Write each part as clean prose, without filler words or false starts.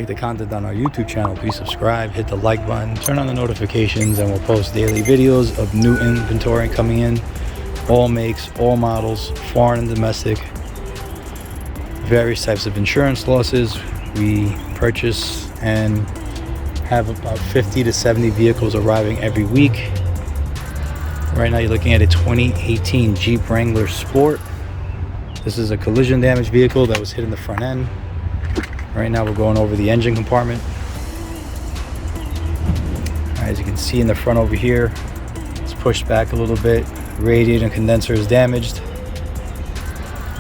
like the content on our YouTube channel, please subscribe, hit the like button, turn on the notifications, and we'll post daily videos of new inventory coming in. All makes, all models, foreign and domestic. Various types of insurance losses. We purchase and have about 50 to 70 vehicles arriving every week. Right now you're looking at a 2018 Jeep Wrangler Sport. This is a collision damage vehicle that was hit in the front end. Right now we're going over the engine compartment. As you can see in the front over here, it's pushed back a little bit. Radiator and condenser is damaged.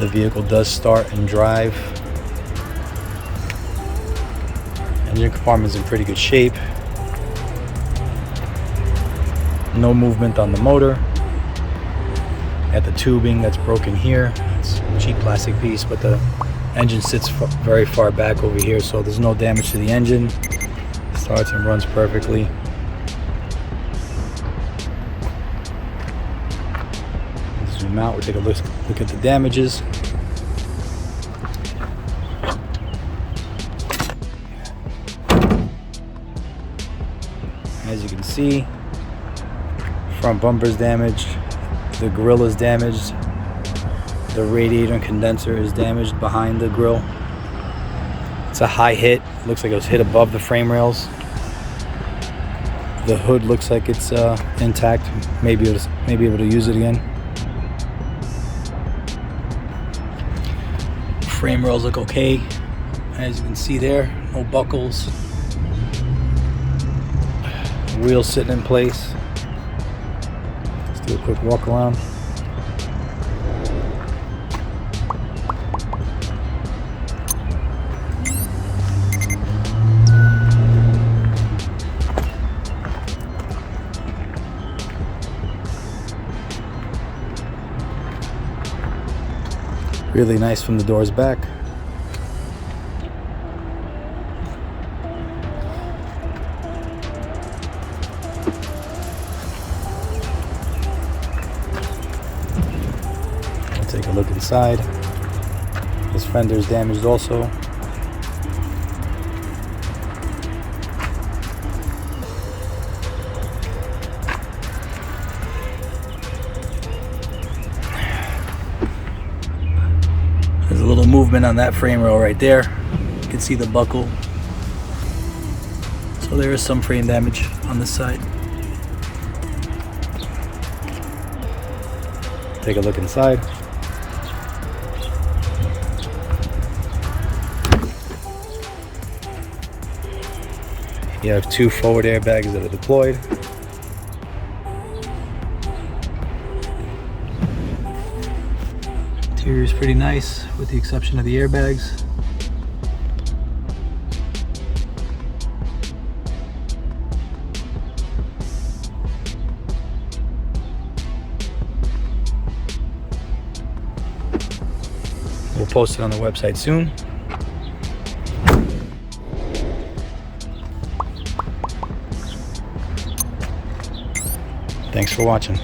The vehicle does start and drive. Engine compartment is in pretty good shape. No movement on the motor. At the tubing that's broken here, it's a cheap plastic piece, but the engine sits very far back over here, so there's no damage to the engine. Starts and runs perfectly. Zoom out, we'll take a look at the damages. As you can see, front bumper is damaged, the grille is damaged, the radiator and condenser is damaged behind the grille. It's a high hit. Looks like it was hit above the frame rails. The hood looks like it's intact. Maybe able to use it again. Frame rails look okay. As you can see there, no buckles. Wheels sitting in place. Let's do a quick walk around. Really nice from the doors back. We'll take a look inside. This fender is damaged also. There's a little movement on that frame rail right there. You can see the buckle. So there is some frame damage on this side. Take a look inside. You have two forward airbags that are deployed. Interior is pretty nice with the exception of the airbags. We'll post it on the website soon. Thanks for watching.